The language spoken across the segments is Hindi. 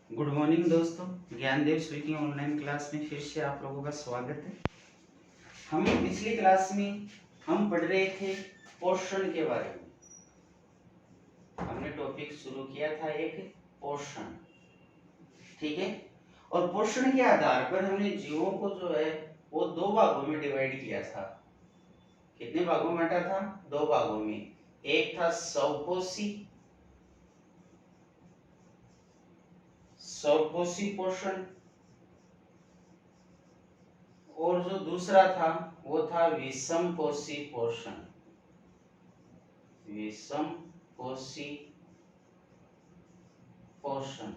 गुड मॉर्निंग दोस्तों, ज्ञानदेव स्पीकिंग ऑनलाइन क्लास में फिर से आप लोगों का स्वागत है। हम पिछली क्लास में हम पढ़ रहे थे पोषण के बारे में। हमने टॉपिक शुरू किया था एक पोषण, ठीक है। और पोषण के आधार पर हमने जीवों को जो है वो दो भागों में डिवाइड किया था। कितने भागों में बांटा था? दो भागों में। एक था स्वपोषी पोषण और जो दूसरा था वो था विषमपोषी पोषण। विषमपोषी पोषण,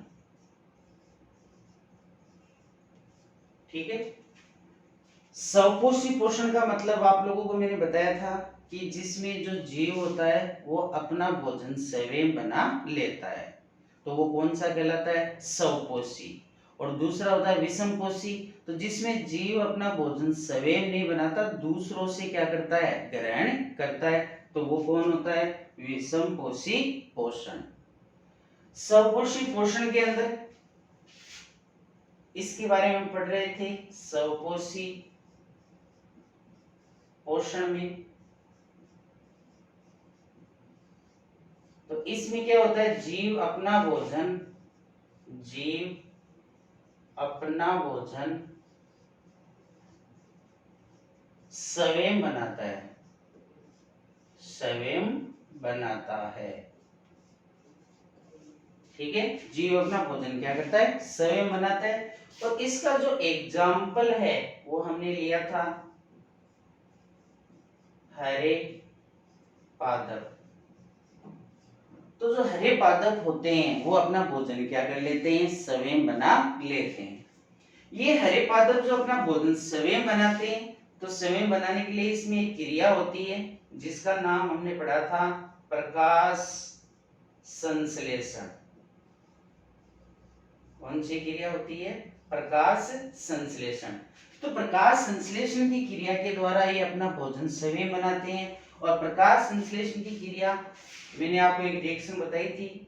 ठीक है। स्वपोषी पोषण का मतलब आप लोगों को मैंने बताया था कि जिसमें जो जीव होता है वो अपना भोजन स्वयं बना लेता है, तो वो कौन सा कहलाता है? स्वपोषी। और दूसरा होता है विषमपोषी, तो जिसमें जीव अपना भोजन स्वयं नहीं बनाता, दूसरों से क्या करता है? ग्रहण करता है, तो वो कौन होता है? विषमपोषी पोषण। स्वपोषी पोषण के अंदर इसके बारे में पढ़ रहे थे। स्वपोषी पोषण में तो इसमें क्या होता है? जीव अपना भोजन स्वयं बनाता है, ठीक है। जीव अपना भोजन क्या करता है? स्वयं बनाता है। और इसका जो एग्जाम्पल है वो हमने लिया था हरे पादप। तो जो हरे पादप होते हैं वो अपना भोजन क्या कर लेते हैं? स्वयं बना लेते हैं। ये हरे पादप जो अपना भोजन स्वयं बनाते हैं, तो स्वयं बनाने के लिए इसमें एक क्रिया होती है जिसका नाम हमने पढ़ा था प्रकाश संश्लेषण। कौन सी क्रिया होती है? प्रकाश संश्लेषण। तो प्रकाश संश्लेषण की क्रिया के द्वारा ये अपना भोजन स्वयं बनाते हैं। और प्रकाश संश्लेषण की क्रिया मैंने आपको एक रिएक्शन बताई थी,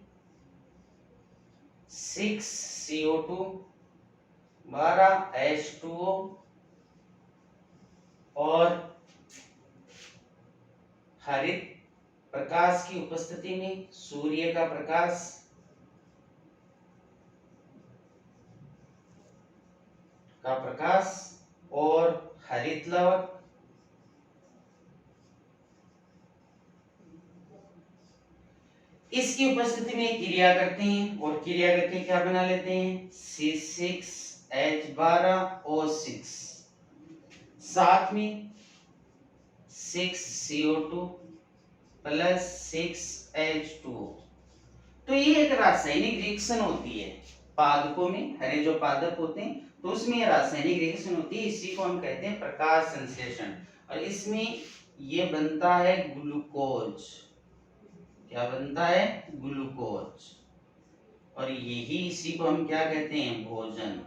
6CO2 12H2O और हरित प्रकाश की उपस्थिति में सूर्य का प्रकाश और हरित लवक, इसकी उपस्थिति में क्रिया करते हैं और क्रिया करके क्या बना लेते हैं? C6H12O6, साथ में 6CO2 प्लस 6H2O। तो ये एक रासायनिक रिएक्शन होती है पादपों में। हरे जो पादप होते हैं तो उसमें ये रासायनिक रिएक्शन होती है, इसी को हम कहते हैं प्रकाश संश्लेषण। और इसमें ये बनता है ग्लूकोज। क्या बनता है? ग्लूकोज। और यही इसी को हम क्या कहते हैं? भोजन।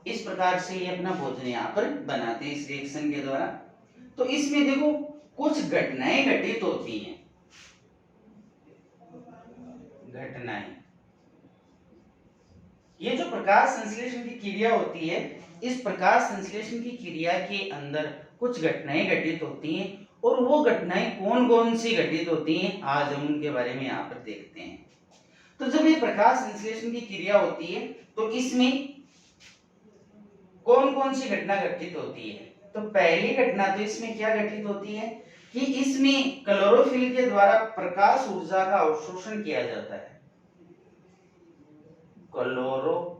इस प्रकार से ये अपना भोजन यहाँ पर बनाते हैं इस रिएक्शन के द्वारा। तो इसमें देखो कुछ घटनाएं घटित होती हैं। ये जो प्रकाश संश्लेषण की क्रिया होती है, इस प्रकाश संश्लेषण की क्रिया के अंदर कुछ घटनाएं घटित होती हैं। और वो घटनाएं कौन कौन सी घटित होती हैं, आज हम उनके बारे में यहाँ पर देखते हैं। तो जब ये प्रकाश संश्लेषण की क्रिया होती है तो इसमें कौन कौन सी घटना घटित होती है? तो पहली घटना तो इसमें क्या घटित होती है कि इसमें क्लोरोफिल के द्वारा प्रकाश ऊर्जा का अवशोषण किया जाता है। क्लोरोफिल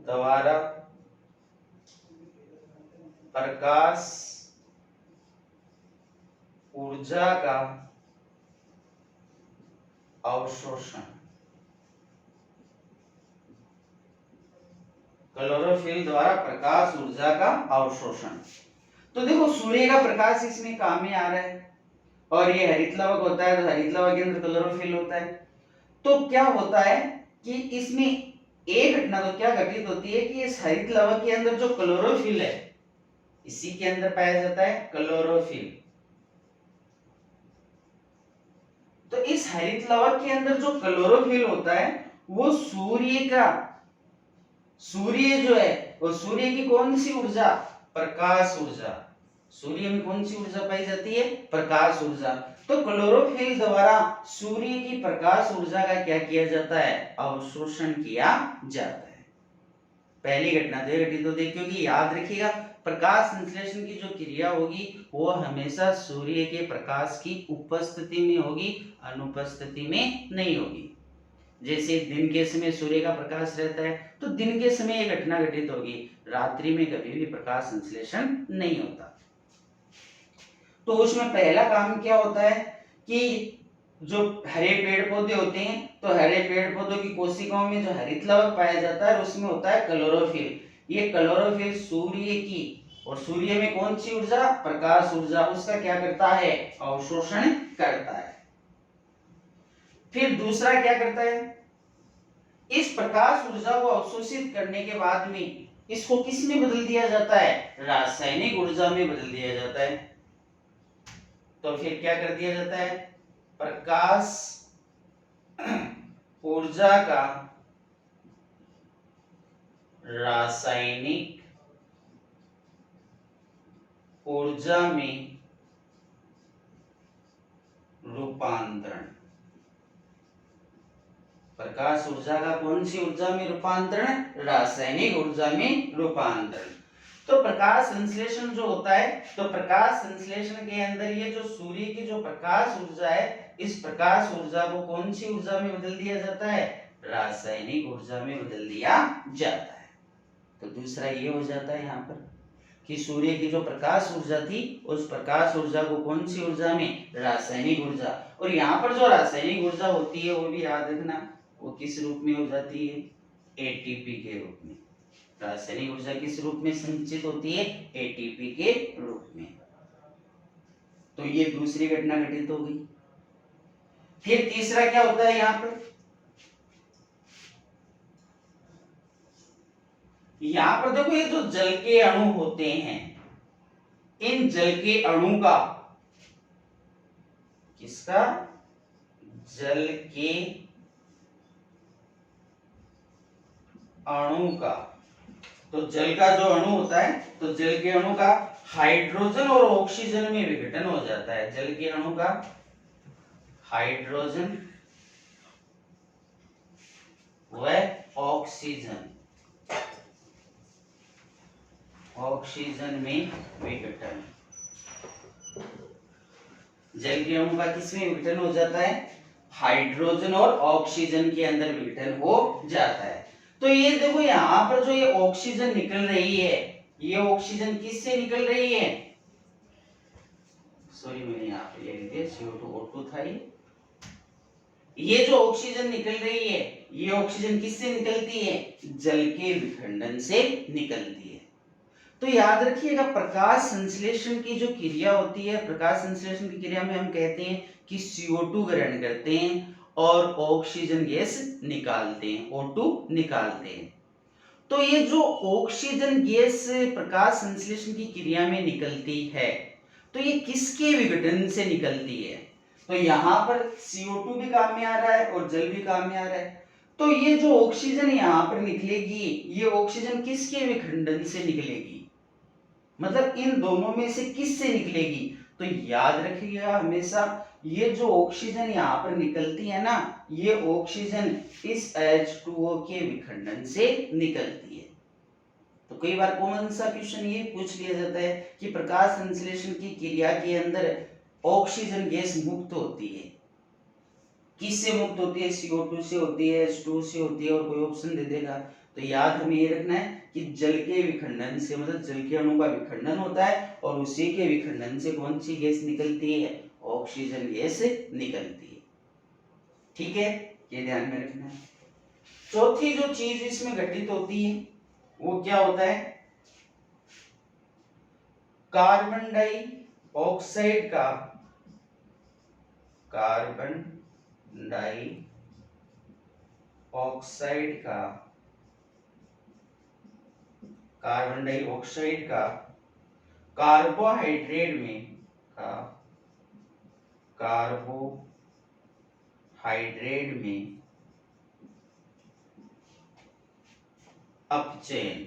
द्वारा प्रकाश ऊर्जा का अवशोषण। क्लोरोफिल द्वारा प्रकाश ऊर्जा का अवशोषण। तो देखो सूर्य का प्रकाश इसमें काम में आ रहा है और ये हरित लवक होता है, तो हरित लवक के अंदर क्लोरोफिल होता है। तो क्या होता है कि इसमें एक घटना तो क्या घटित होती है कि इस हरित लवक के अंदर जो क्लोरोफिल है, इसी के अंदर पाया जाता है क्लोरोफिल। हरित लवक के अंदर जो क्लोरोफिल होता है वो सूर्य जो है वो सूर्य की कौन सी ऊर्जा, प्रकाश ऊर्जा, सूर्य में कौन सी ऊर्जा पाई जाती है, प्रकाश ऊर्जा। तो क्लोरोफिल द्वारा सूर्य की प्रकाश ऊर्जा का क्या किया जाता है, अवशोषण किया जाता है। पहली घटना तो ये घटित होती है, क्योंकि याद रखिएगा प्रकाश संश्लेषण की जो क्रिया होगी वो हमेशा सूर्य के प्रकाश की उपस्थिति में होगी, अनुपस्थिति में नहीं होगी। जैसे दिन के समय सूर्य का प्रकाश रहता है तो दिन के समय ये घटना घटित होगी, रात्रि में कभी भी प्रकाश संश्लेषण नहीं होता। तो उसमें पहला काम क्या होता है कि जो हरे पेड़ पौधे होते हैं तो हरे पेड़ पौधों की कोशिकाओं में जो हरित लवक पाया जाता है उसमें होता है क्लोरोफिल। ये क्लोरोफिल सूर्य की, और सूर्य में कौन सी ऊर्जा, प्रकाश ऊर्जा, उसका क्या करता है, अवशोषण करता है। फिर दूसरा क्या करता है, इस प्रकाश ऊर्जा को अवशोषित करने के बाद में इसको किस में बदल दिया जाता है, रासायनिक ऊर्जा में बदल दिया जाता है। तो फिर क्या कर दिया जाता है, प्रकाश ऊर्जा का रासायनिक ऊर्जा में रूपांतरण। प्रकाश ऊर्जा का कौन सी ऊर्जा में रूपांतरण, रासायनिक ऊर्जा में रूपांतरण। तो प्रकाश संश्लेषण जो होता है, तो प्रकाश संश्लेषण के अंदर ये जो सूर्य की जो प्रकाश ऊर्जा है, इस प्रकाश ऊर्जा को कौन सी ऊर्जा में बदल दिया जाता है, रासायनिक ऊर्जा में बदल दिया जाता है। तो दूसरा ये हो जाता है यहाँ पर कि सूर्य की जो प्रकाश ऊर्जा थी उस प्रकाश ऊर्जा को कौन सी ऊर्जा में, रासायनिक ऊर्जा। और यहाँ पर जो रासायनिक ऊर्जा होती है वो भी याद रखना, वो किस रूप में हो जाती है, एटीपी के रूप में। रासायनिक ऊर्जा किस रूप में संचित होती है, एटीपी के रूप में। तो ये दूसरी घटना घटित हो गई। फिर तीसरा क्या होता है यहाँ पर, यहां पर देखो ये जो जल के अणु होते हैं, इन जल के अणु का, किसका, जल के अणु का। तो जल का जो अणु होता है, तो जल के अणु का हाइड्रोजन और ऑक्सीजन में विघटन हो जाता है। जल के अणु का हाइड्रोजन व ऑक्सीजन में विघटन। जल के अणु का किसमें विघटन हो जाता है, हाइड्रोजन और ऑक्सीजन के अंदर विघटन हो जाता है। तो ये देखो यहाँ पर जो ये ऑक्सीजन निकल रही है, ये ऑक्सीजन किससे निकल रही है, सॉरी मैंने यहाँ पे लिख दिया CO2 O2 था ये जो ऑक्सीजन निकल रही है, ये ऑक्सीजन किससे निकलती है, जल के विखंडन से निकलती है। तो याद रखिएगा प्रकाश संश्लेषण की जो क्रिया होती है, प्रकाश संश्लेषण की क्रिया में हम कहते हैं कि CO2 ग्रहण करते हैं और ऑक्सीजन गैस निकालते हैं, O2 निकालते हैं। तो ये जो ऑक्सीजन गैस प्रकाश संश्लेषण की क्रिया में निकलती है, तो ये किसके विघटन से निकलती है, तो यहाँ पर CO2 भी काम में आ रहा है और जल भी काम में आ रहा है। तो ये जो ऑक्सीजन यहाँ पर निकलेगी, ये ऑक्सीजन किसके विखंडन से निकलेगी, मतलब इन दोनों में से किससे निकलेगी। तो याद रखिएगा हमेशा ये जो ऑक्सीजन यहाँ पर निकलती है ना, ये ऑक्सीजन इस H2O के विखंडन से निकलती है। तो कई बार कॉमन सा क्वेश्चन ये पूछ लिया जाता है कि प्रकाश संश्लेषण की क्रिया के अंदर ऑक्सीजन गैस मुक्त होती है, किससे मुक्त होती है, CO2 से होती है, H2O से होती है, और कोई ऑप्शन दे देगा। तो याद हमें ये रखना है कि जल के विखंडन से, मतलब जल के अणु का विखंडन होता है और उसी के विखंडन से कौन सी गैस निकलती है, ऑक्सीजन गैस निकलती है। ठीक है, ये ध्यान में रखना है। चौथी जो चीज इसमें घटित होती है वो क्या होता है, कार्बन डाइऑक्साइड का, कार्बन डाइऑक्साइड का, कार्बन डाइऑक्साइड का कार्बोहाइड्रेट में, कार्बोहाइड्रेट हाइड्रेट में अपचयन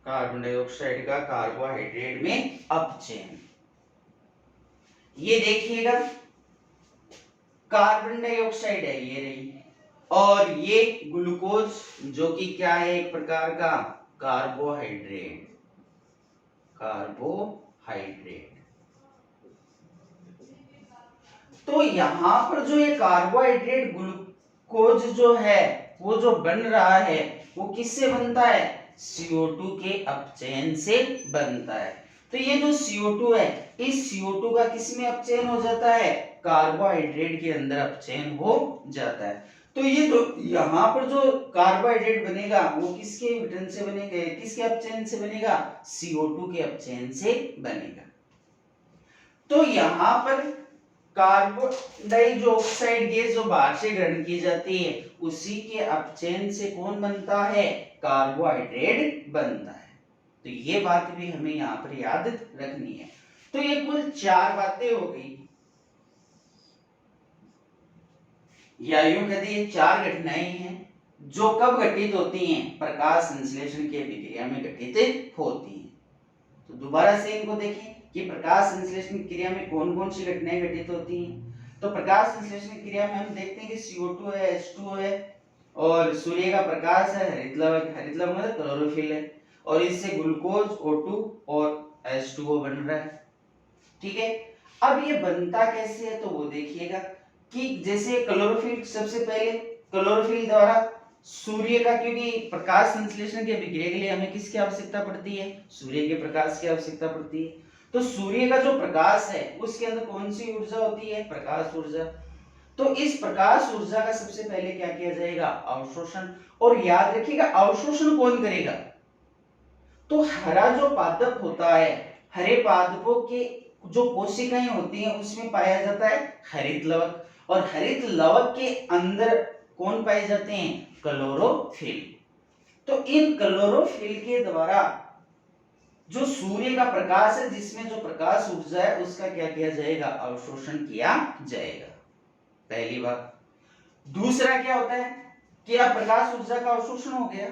कार्बन डाइऑक्साइड का कार्बोहाइड्रेट में अपचयन। ये देखिएगा कार्बन डाइऑक्साइड है ये रही, और ये ग्लूकोज जो कि क्या है, एक प्रकार का कार्बोहाइड्रेट। तो यहां पर जो ये कार्बोहाइड्रेट ग्लूकोज जो है वो जो बन रहा है वो किससे बनता है, CO2 के अपचयन से बनता है। तो ये जो CO2 है, इस CO2 का किसमें अपचयन हो जाता है, कार्बोहाइड्रेट के अंदर अपचयन हो जाता है। तो ये जो यहाँ पर जो कार्बोहाइड्रेट बनेगा वो किसके विघटन से बनेगा, किसके अपचयन से बनेगा, CO2 के अपचयन से बनेगा। तो यहाँ पर कार्बन डाइऑक्साइड गैस जो बाहर से ग्रहण की जाती है उसी के अपचयन से कौन बनता है, कार्बोहाइड्रेट बनता है। तो ये बात भी हमें यहाँ पर याद रखनी है। तो ये कुल 4 बातें हो गई, या यूं कहते हैं 4 घटनाएं हैं जो कब घटित होती हैं, प्रकाश संश्लेषण की अभिक्रिया में घटित होती हैं। तो दोबारा से इनको देखें कि प्रकाश संश्लेषण क्रिया में कौन कौन सी घटनाएं घटित होती हैं। तो प्रकाश संश्लेषण क्रिया में हम देखते हैं कि CO2 है, H2 है, और सूर्य का प्रकाश है, हरित लवण मतलब क्लोरोफिल है, और इससे ग्लूकोज O2 और H2O बन रहा है। ठीक है, अब ये बनता कैसे है तो वो देखिएगा कि जैसे क्लोरोफिल, सबसे पहले क्लोरोफिल द्वारा सूर्य का, क्योंकि प्रकाश संश्लेषण की अभिक्रिया के लिए हमें किसकी आवश्यकता पड़ती है, सूर्य के प्रकाश की आवश्यकता पड़ती है। तो सूर्य का जो प्रकाश है उसके अंदर कौन सी ऊर्जा होती है, प्रकाश ऊर्जा। तो इस प्रकाश ऊर्जा का सबसे पहले क्या किया जाएगा, अवशोषण। और याद रखिएगा अवशोषण कौन करेगा, तो हरा जो पादप होता है, हरे पादपों के जो कोशिकाएं होती हैं उसमें पाया जाता है हरित लवक, और हरित लवक के अंदर कौन पाए जाते हैं, क्लोरोफिल। तो इन क्लोरोफिल के द्वारा जो सूर्य का प्रकाश है, जिसमें जो प्रकाश ऊर्जा है उसका क्या किया जाएगा, अवशोषण किया जाएगा, पहली बात। दूसरा क्या होता है कि अब प्रकाश ऊर्जा का अवशोषण हो गया,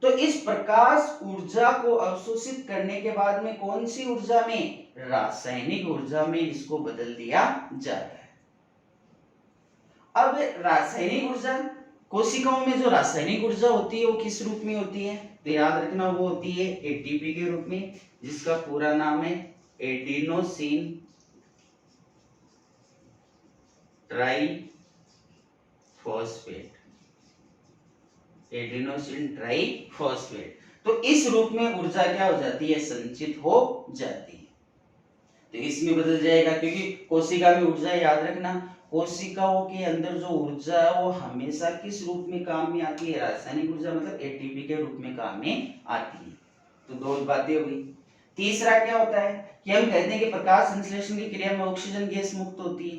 तो इस प्रकाश ऊर्जा को अवशोषित करने के बाद में कौन सी ऊर्जा में, रासायनिक ऊर्जा में इसको बदल दिया जाता है। अब रासायनिक ऊर्जा, कोशिकाओं में जो रासायनिक ऊर्जा होती है वो किस रूप में होती है, तो याद रखना वो होती है एटीपी के रूप में, जिसका पूरा नाम है एडिनोसिन ट्राइफॉस्फेट, एडिनोसिन ट्राइफॉस्फेट। तो इस रूप में ऊर्जा क्या हो जाती है, संचित हो जाती है। तो इसमें बदल जाएगा, क्योंकि कोशिका में ऊर्जा, याद रखना कोशिकाओं के अंदर जो ऊर्जा है वो हमेशा किस रूप में काम में आती है, रासायनिक ऊर्जा मतलब एटीपी के रूप में काम में आती है। तो 2 बातें हो गई। तीसरा क्या होता है कि हम कहते हैं कि प्रकाश संश्लेषण की क्रिया में ऑक्सीजन गैस मुक्त होती है,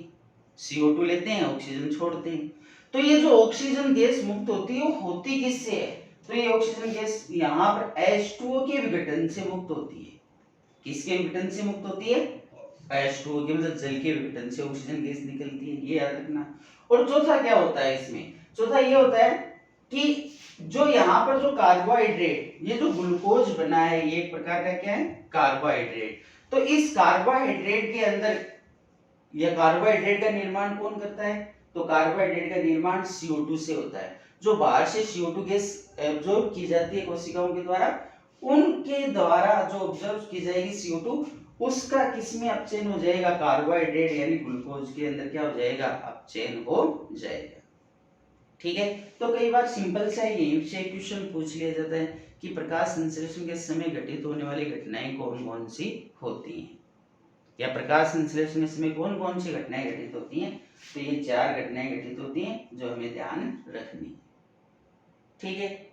CO2 लेते हैं, ऑक्सीजन छोड़ते हैं। तो ये जो ऑक्सीजन गैस मुक्त होती है वो होती किससे है, तो ये ऑक्सीजन गैस यहाँ पर H2O के विघटन से मुक्त होती है। किसके विघटन से मुक्त होती है, H2O के मतलब जल के विघटन से ऑक्सीजन गैस निकलती है, ये याद रखना। और चौथा क्या होता है इसमें, चौथा ये होता है कि जो यहाँ पर जो कार्बोहाइड्रेट, ये जो ग्लूकोज बना है ये एक प्रकार का क्या है, कार्बोहाइड्रेट। तो इस कार्बोहाइड्रेट के अंदर, यह कार्बोहाइड्रेट का निर्माण कौन करता है, तो कार्बोहाइड्रेट का निर्माण CO2 से होता है। जो बाहर से CO2 गैस एब्जॉर्ब की जाती है कोशिकाओं के द्वारा, उनके द्वारा जो ऑब्जर्व की जाएगी CO2, उसका किसमें अपचयन हो जाएगा, कार्बोहाइड्रेट यानी ग्लूकोज के अंदर क्या हो जाएगा, अपचयन हो जाएगा। ठीक है, तो कई बार सिंपल सा यही से क्वेश्चन पूछ लिया जाता है कि प्रकाश संश्लेषण के समय घटित होने वाली घटनाएं कौन कौन सी होती हैं, या प्रकाश संश्लेषण के समय कौन कौन सी घटनाएं घटित होती हैं। तो ये 4 घटनाएं घटित होती हैं जो हमें ध्यान रखनी है। ठीक है।